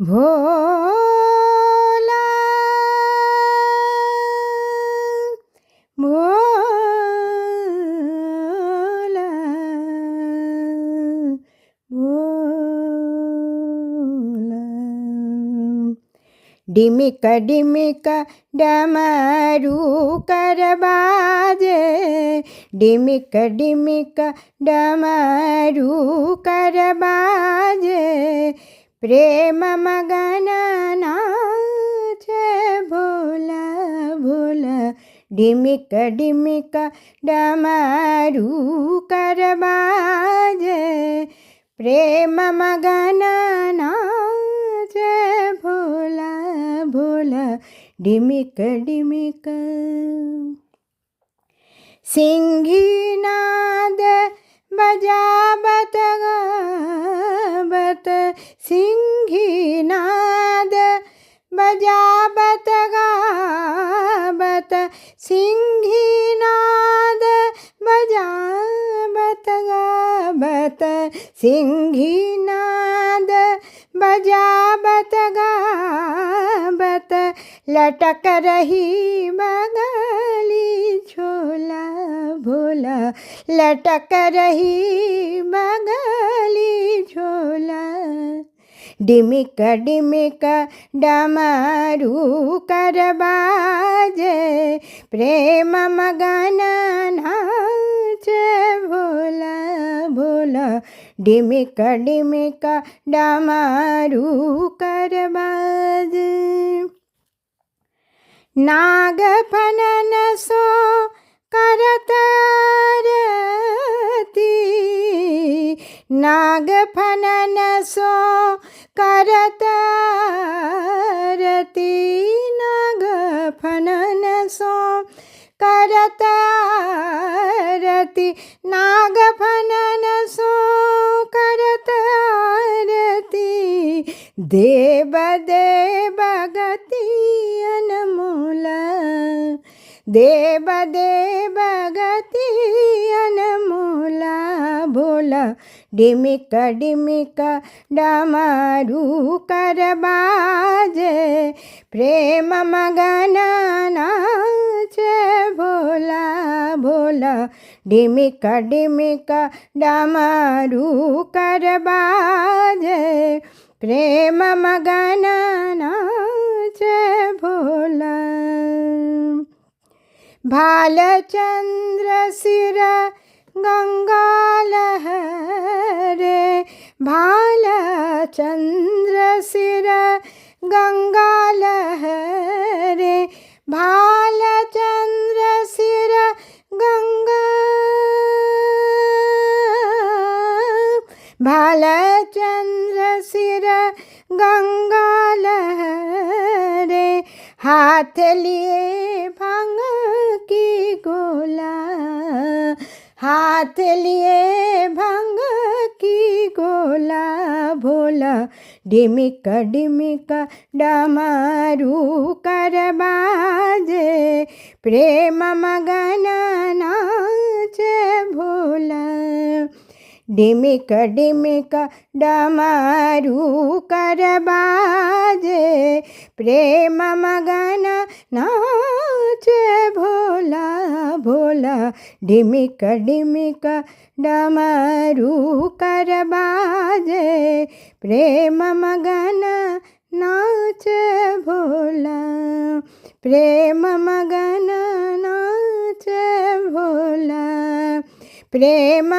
भोला भोला भोला। डिमिक डिमिक डमरू कर बाजे, डिमिक डिमिक डमरू कर बाजे, प्रेम मगन नाचे भोला भोला। डिमिक डिमिक डमरू कर बाजे, प्रेम मगन नाचे भोला भोला। डिमिक डिमिक सिंही नाद बजावत गावत, सिंही नाद बजावत गावत, सिंही नाद बजावत गावत, सिंही नाद बजावत गावत, लटक रही बगली झोला भोला, लटक रही बगली झोला। डिमिक डिमिक डमरू कर बाजे, प्रेम मगन नाचे भोला भोला। डिमिक डिमिक डमरू कर बाजे, नाग फनन सो करत आरती, नाग फनन सो करत आरती, नाग फनन सो करत आरती, नाग फनन सो करत आरती, देव देव गति अनमोला, देव देव गति अनमोला भोला। डिमिक डिमिक डमरू कर बाजे, प्रेम मगन नाचे भोला भोला। डिमिक डिमिक डमरू कर बाजे, प्रेम मगन नाचे भोला। भालचंद्र सिर गंगा लहरे, भालचंद्र सिर गंगा लहरे, भालचंद्र सिर गंगा, भालचंद्र सिर गंगा लहरे, हाथ लिए भांग की गोला, हाथ लिए भांग की गोला भोला। डिमिक डिमिक डमरू कर बाजे, प्रेम मगन नाचे भोला। डिमिक डिमिक डमरू कर बाजे, प्रेम मगन नाचे भोला भोला। डिमिक डिमिक डमरू कर बाजे, प्रेम मगन नाचे भोला, प्रेम मगन नाचे भोला, प्रेम